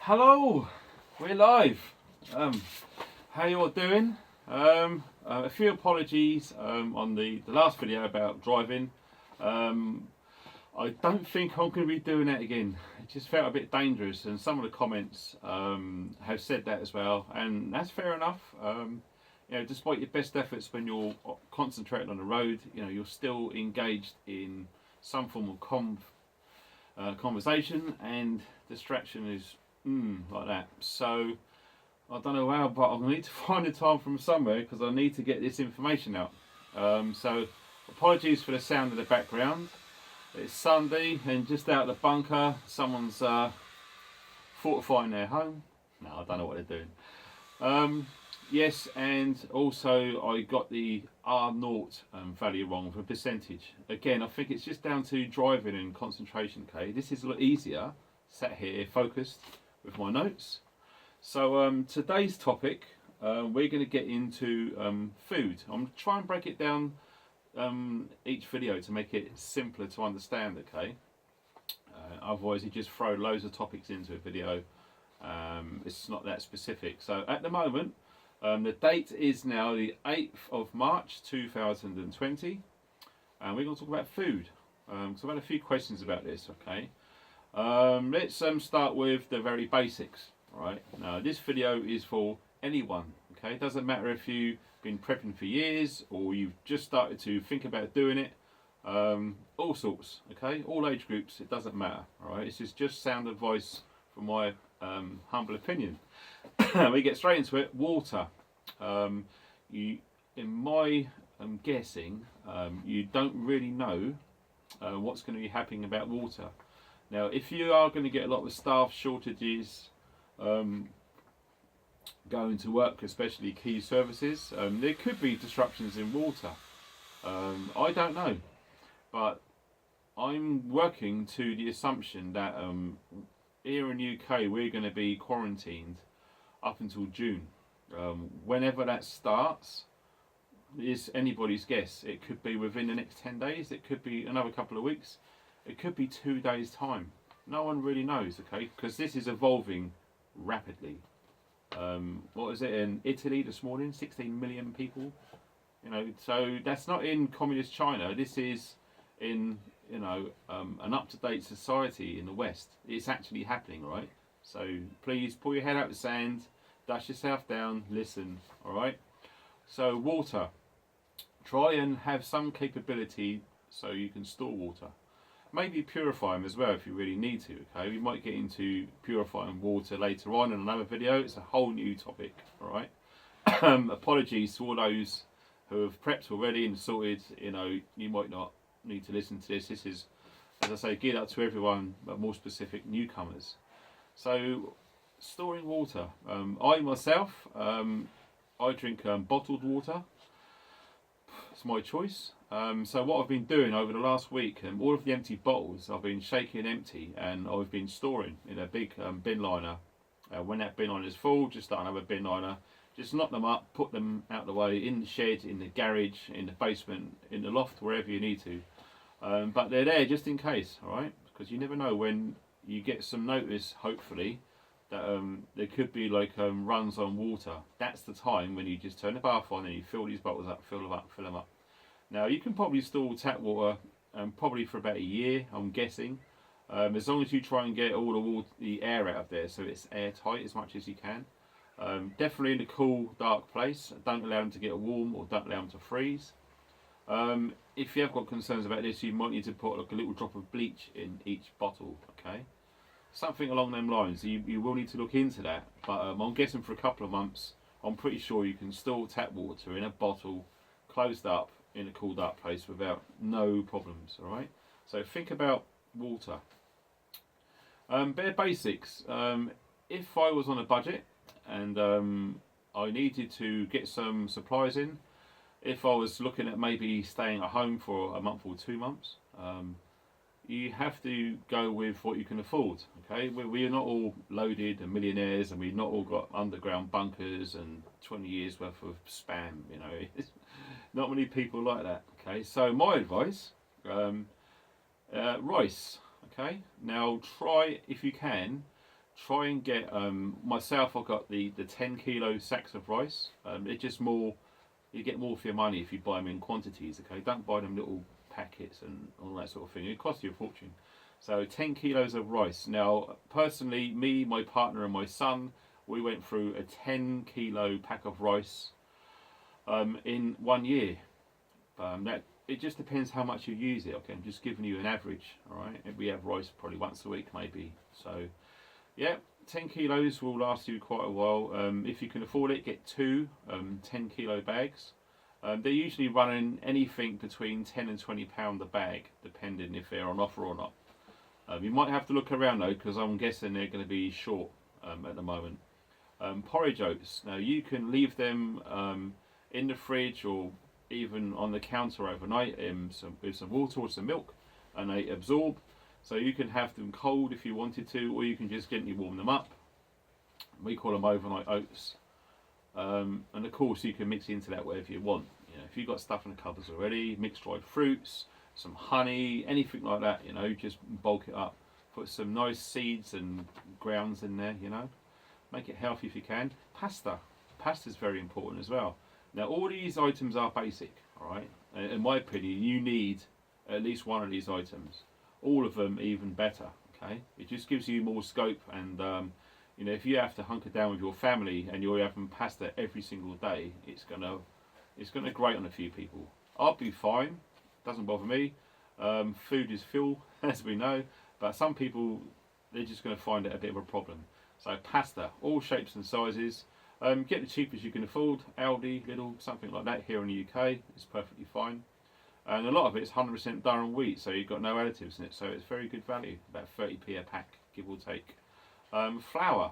Hello, we're live. How you all doing? A few apologies on the last video about driving. I don't think I'm going to be doing that again. It just felt a bit dangerous, and some of the comments have said that as well, and that's fair enough. Despite your best efforts when you're concentrating on the road, you're still engaged in some form of conversation, and distraction is like that. So I don't know how, but I'm going to need to find the time from somewhere because I need to get this information out. So apologies for the sound of the background. It's Sunday and just out of the bunker someone's fortifying their home. No, I don't know what they're doing. Yes, and also I got the R0 value wrong for percentage. Again, I think it's just down to driving and concentration. Okay, this is a lot easier sat here focused with my notes. So today's topic, we're going to get into food. I'm going to try and break it down each video to make it simpler to understand. Okay, otherwise you just throw loads of topics into a video. It's not that specific. So at the moment, the date is now the 8th of March 2020, and we're going to talk about food. So I've had a few questions about this. Okay, let's start with the very basics. Right, now this video is for anyone. Okay, it doesn't matter if you've been prepping for years or you've just started to think about doing it. All sorts. Okay, all age groups. It doesn't matter. All right, this is just sound advice from my humble opinion. We get straight into it. Water. In my guessing, you don't really know what's going to be happening about water. Now, if you are going to get a lot of staff shortages going to work, especially key services, there could be disruptions in water. I don't know, but I'm working to the assumption that here in the UK we're going to be quarantined up until June. Whenever that starts is anybody's guess. It could be within the next 10 days, it could be another couple of weeks, it could be 2 days time. No one really knows, okay, because this is evolving rapidly. What was it in Italy this morning? 16 million people. So that's not in communist China. This is in an up-to-date society in the West. It's actually happening, right? So please pull your head out of the sand, dash yourself down, listen. All right. So water. Try and have some capability so you can store water. Maybe purify them as well if you really need to. Okay, we might get into purifying water later on in another video. It's a whole new topic. All right. Apologies to all those who have prepped already and sorted. You might not need to listen to this. This is, as I say, geared up to everyone, but more specific newcomers. So, storing water. I myself, I drink bottled water. It's my choice. So what I've been doing over the last week, all of the empty bottles I've been shaking empty, and I've been storing in a big bin liner. When that bin liner is full, just start another bin liner. Just knock them up, put them out the way, in the shed, in the garage, in the basement, in the loft, wherever you need to. But they're there just in case, all right? Because you never know when you get some notice, hopefully, that there could be like runs on water. That's the time when you just turn the bath on and you fill these bottles up, fill them up. Now you can probably store tap water probably for about a year, I'm guessing, as long as you try and get all the air out of there so it's airtight as much as you can. Definitely in a cool, dark place. Don't allow them to get warm or don't allow them to freeze. If you have got concerns about this, you might need to put like a little drop of bleach in each bottle. Okay, something along them lines. You will need to look into that. But I'm guessing for a couple of months, I'm pretty sure you can store tap water in a bottle, closed up, in a cool dark place without no problems. All right. So think about water. Bare basics. If I was on a budget and I needed to get some supplies in, if I was looking at maybe staying at home for a month or 2 months, you have to go with what you can afford. Okay, we're not all loaded and millionaires, and we've not all got underground bunkers and 20 years worth of spam. Not many people like that. Okay, so my advice, rice. Okay, now try if you can try and get myself. I got the 10 kilo sacks of rice. It's just more. You get more for your money if you buy them in quantities. Okay, don't buy them little packets and all that sort of thing. It costs you a fortune. So 10 kilos of rice. Now, personally, me, my partner, and my son, we went through a 10 kilo pack of rice in 1 year. That it just depends how much you use it. Okay, I'm just giving you an average. All right, we have rice probably once a week, maybe. So, yeah, 10 kilos will last you quite a while. If you can afford it, get two 10 kilo bags. They're usually running anything between £10 and £20 a bag, depending if they're on offer or not. You might have to look around though, because I'm guessing they're going to be short at the moment. Porridge oats. Now you can leave them in the fridge or even on the counter overnight with some water or some milk, and they absorb. So you can have them cold if you wanted to, or you can just gently warm them up. We call them overnight oats. And of course you can mix into that whatever you want. You know, if you've got stuff in the cupboards already, mixed dried fruits, some honey, anything like that, you know, just bulk it up. Put some nice seeds and grounds in there, you know. Make it healthy if you can. Pasta. Pasta is very important as well. Now all these items are basic, alright? In my opinion, you need at least one of these items. All of them even better, okay? It just gives you more scope, and you know, if you have to hunker down with your family and you're having pasta every single day, it's gonna grate on a few people. I'll be fine, doesn't bother me. Food is fuel, as we know, but some people, they're just going to find it a bit of a problem. So pasta, all shapes and sizes. Get the cheapest you can afford, Aldi, Lidl, something like that here in the UK. It's perfectly fine. And a lot of it is 100% Durham wheat, so you've got no additives in it, so it's very good value, about 30p a pack, give or take. Flour,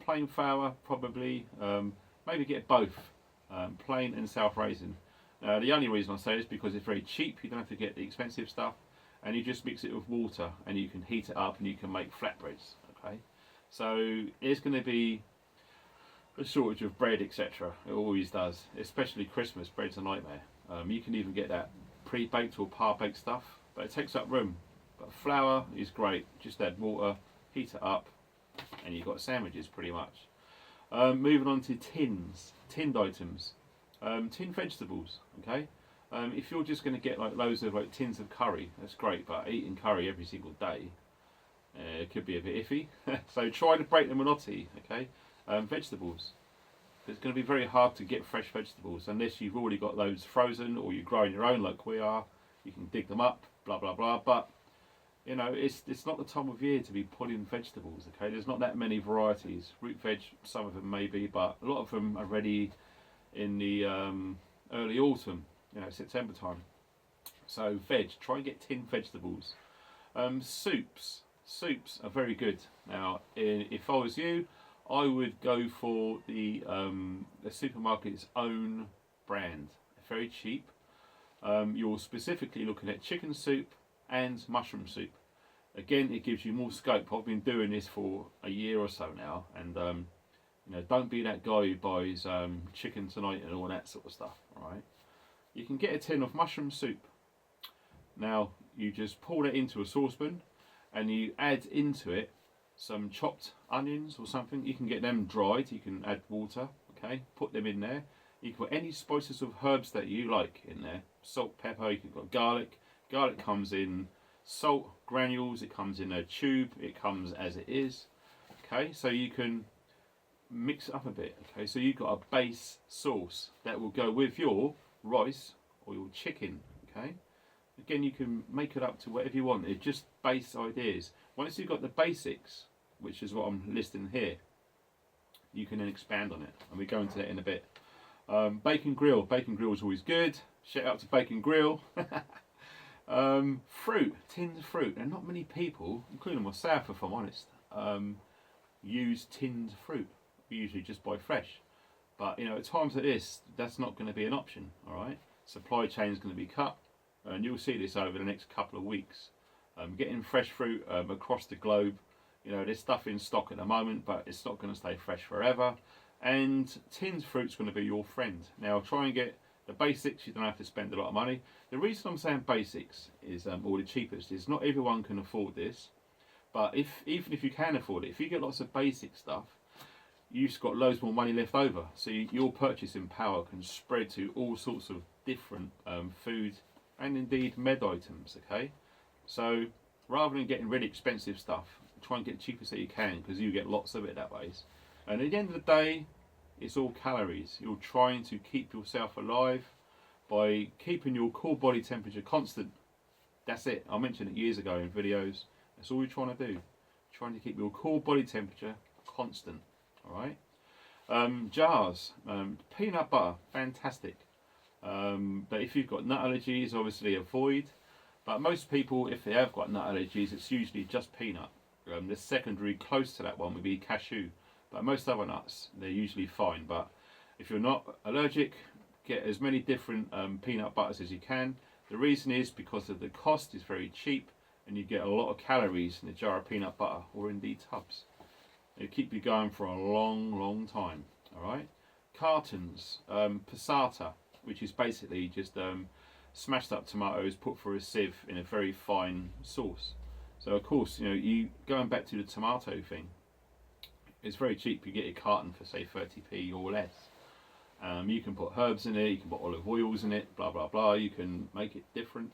plain flour probably, maybe get both, plain and self-raising. The only reason I say this is because it's very cheap, you don't have to get the expensive stuff, and you just mix it with water and you can heat it up and you can make flatbreads. Okay, so there's going to be a shortage of bread, etc. It always does, especially Christmas. Bread's a nightmare. You can even get that pre-baked or par-baked stuff, but it takes up room. But flour is great, just add water, heat it up, and you've got sandwiches pretty much. Moving on to tinned items. Tinned vegetables, okay? If you're just going to get like loads of like tins of curry, that's great, but eating curry every single day, it could be a bit iffy. So try to break the monotony, okay? Vegetables. It's going to be very hard to get fresh vegetables unless you've already got loads frozen or you're growing your own like we are. You can dig them up, blah blah blah. But you know, it's not the time of year to be pulling vegetables, okay? There's not that many varieties. Root veg, some of them maybe, but a lot of them are ready in the early autumn, you know, September time. So try and get tinned vegetables. Soups are very good. Now, if I was you, I would go for the supermarket's own brand. Very cheap. You're specifically looking at chicken soup and mushroom soup. Again, it gives you more scope. I've been doing this for a year or so now, and you know, don't be that guy who buys chicken tonight and all that sort of stuff. Right? You can get a tin of mushroom soup. Now you just pour it into a saucepan, and you add into it some chopped onions or something. You can get them dried. You can add water. Okay, put them in there. You can put any spices of herbs that you like in there. Salt, pepper. You can put garlic. Garlic comes in salt granules. It comes in a tube. It comes as it is. Okay, so you can mix it up a bit. Okay, so you've got a base sauce that will go with your rice or your chicken. Okay, again, you can make it up to whatever you want. It's just base ideas. Once you've got the basics, which is what I'm listing here, you can then expand on it, and we go into that in a bit. Bacon grill is always good. Shout out to Bacon Grill. Fruit, tins of fruit. And not many people, including myself if I'm honest, use tins of fruit. We usually just buy fresh. But you know, at times like this, that's not going to be an option. Alright, supply chain is going to be cut, and you'll see this over the next couple of weeks. Getting fresh fruit across the globe. You know, there's stuff in stock at the moment, but it's not going to stay fresh forever. And tinned fruit's going to be your friend. Now, try and get the basics. You don't have to spend a lot of money. The reason I'm saying basics is, or the cheapest, is not everyone can afford this. But even if you can afford it, if you get lots of basic stuff, you've got loads more money left over. So your purchasing power can spread to all sorts of different food and indeed med items. Okay, so rather than getting really expensive stuff, try and get the cheapest that you can, because you get lots of it that way. And at the end of the day, it's all calories. You're trying to keep yourself alive by keeping your core body temperature constant. That's it. I mentioned it years ago in videos. That's all you're trying to do. Trying to keep your core body temperature constant. Alright? Jars. Peanut butter. Fantastic. But if you've got nut allergies, obviously avoid. But most people, if they have got nut allergies, it's usually just peanut. The secondary close to that one would be cashew. But most other nuts, they're usually fine. But if you're not allergic, get as many different peanut butters as you can. The reason is because of the cost is very cheap, and you get a lot of calories in a jar of peanut butter, or indeed tubs. It'll keep you going for a long time. Alright? Cartons, passata, which is basically just smashed up tomatoes put through a sieve in a very fine sauce. So of course, you going back to the tomato thing, it's very cheap. You get a carton for say 30p or less. You can put herbs in it, you can put olive oils in it, blah blah blah. You can make it different.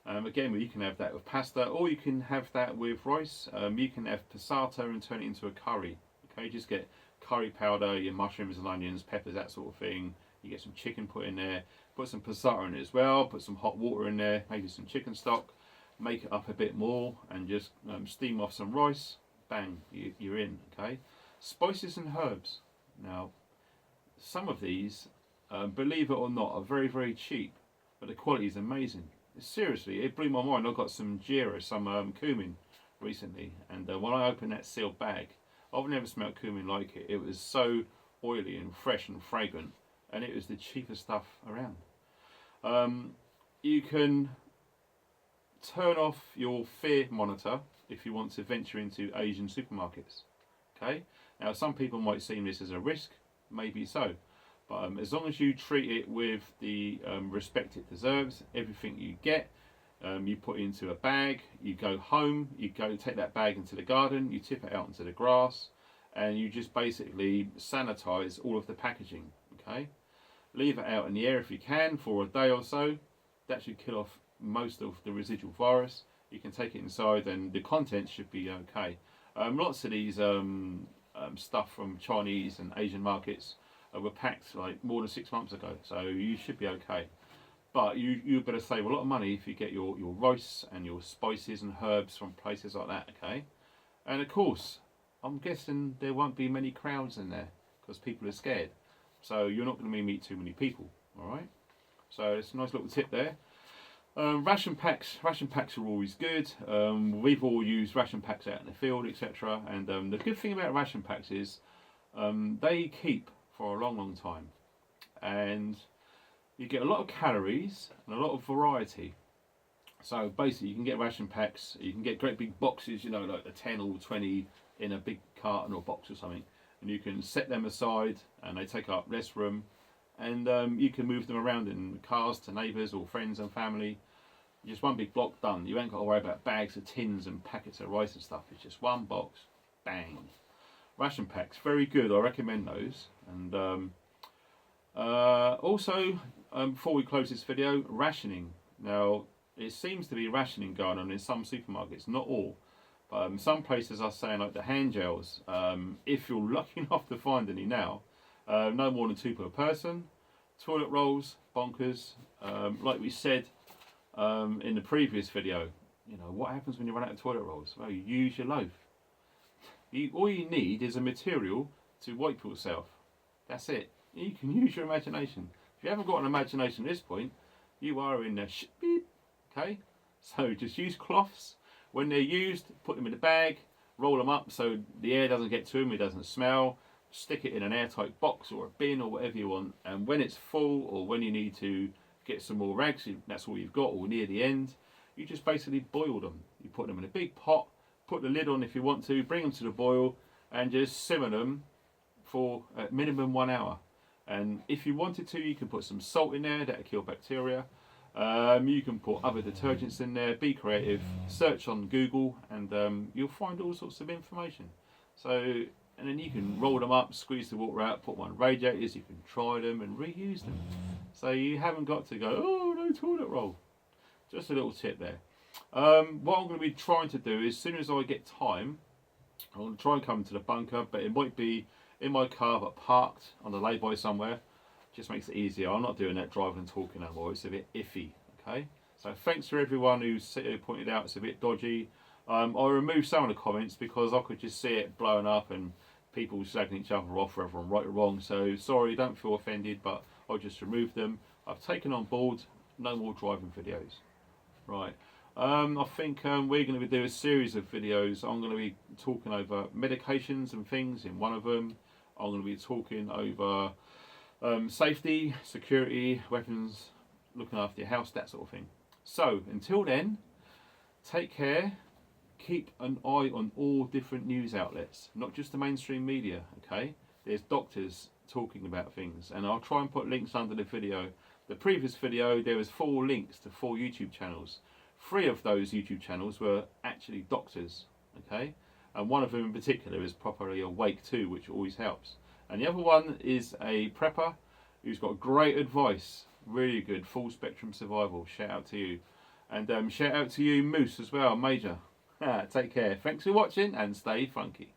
Again, you can have that with pasta, or you can have that with rice. You can have passata and turn it into a curry. Okay, just get curry powder, your mushrooms and onions, peppers, that sort of thing. You get some chicken put in there, put some passata in it as well, put some hot water in there, maybe some chicken stock, make it up a bit more, and just steam off some rice. Bang, you're in. Okay, spices and herbs. Now, some of these, believe it or not, are very cheap, but the quality is amazing. Seriously, it blew my mind. I got some jeera, some cumin recently, and when I opened that sealed bag, I've never smelled cumin like it. It was so oily and fresh and fragrant, and it was the cheapest stuff around. You can turn off your fear monitor if you want to venture into Asian supermarkets. Okay, now some people might see this as a risk, maybe so. But as long as you treat it with the respect it deserves, everything you get, you put into a bag, you go home, you go take that bag into the garden, you tip it out into the grass, and you just basically sanitize all of the packaging. Okay, leave it out in the air if you can for a day or so. That should kill off most of the residual virus. You can take it inside, and the contents should be okay. Lots of these stuff from Chinese and Asian markets were packed like more than 6 months ago, so you should be okay. But you better save a lot of money if you get your rice and your spices and herbs from places like that. Okay, and of course, I'm guessing there won't be many crowds in there because people are scared. So you're not going to meet too many people. All right. So it's a nice little tip there. Ration packs are always good. We've all used ration packs out in the field, etc. And the good thing about ration packs is they keep for a long time, and you get a lot of calories and a lot of variety. So basically, you can get ration packs. You can get great big boxes, like the 10 or 20 in a big carton or box or something, and you can set them aside, and they take up less room. And you can move them around in cars to neighbours or friends and family. Just one big block done. You ain't got to worry about bags of tins and packets of rice and stuff. It's just one box, bang. Ration packs, very good. I recommend those. And also, before we close this video, rationing. Now, it seems to be rationing going on in some supermarkets, not all. But some places are saying like the hand gels, if you're lucky enough to find any now, no more than 2 per person. Toilet rolls, bonkers. Like we said in the previous video, what happens when you run out of toilet rolls? Well, you use your loaf. All you need is a material to wipe yourself. That's it. You can use your imagination. If you haven't got an imagination at this point, you are in a beep. Okay? So just use cloths. When they're used, put them in a bag, roll them up so the air doesn't get to them, it doesn't smell. Stick it in an airtight box or a bin or whatever you want, and when it's full or when you need to get some more rags, that's all you've got, or near the end, you just basically boil them. You put them in a big pot, put the lid on if you want to, bring them to the boil, and just simmer them for at minimum 1 hour. And if you wanted to, you can put some salt in there, that'll kill bacteria. You can put other detergents in there, be creative, search on Google, and you'll find all sorts of information. So, and then you can roll them up, squeeze the water out, put them on radiators, you can try them and reuse them. So you haven't got to go, oh no, toilet roll. Just a little tip there. What I'm going to be trying to do is, as soon as I get time, I'm going to try and come to the bunker, but it might be in my car but parked on the lay-by somewhere. Just makes it easier. I'm not doing that driving and talking no more. It's a bit iffy, okay? So thanks for everyone who pointed out it's a bit dodgy. I removed some of the comments because I could just see it blowing up and people slagging each other off whether I'm right or wrong. So sorry, don't feel offended, but I'll just remove them. I've taken on board no more driving videos. Right. I think we're going to be doing a series of videos. I'm going to be talking over medications and things in one of them. I'm going to be talking over safety, security, weapons, looking after your house, that sort of thing. So until then, take care. Keep an eye on all different news outlets, not just the mainstream media, okay? There's doctors talking about things, and I'll try and put links under the video. The previous video, there was 4 links to 4 YouTube channels. 3 of those YouTube channels were actually doctors, okay? And one of them in particular is properly awake too, which always helps. And the other one is a prepper who's got great advice, really good, full spectrum survival. Shout out to you. And shout out to you, Moose, as well, Major. Take care. Thanks for watching and stay funky.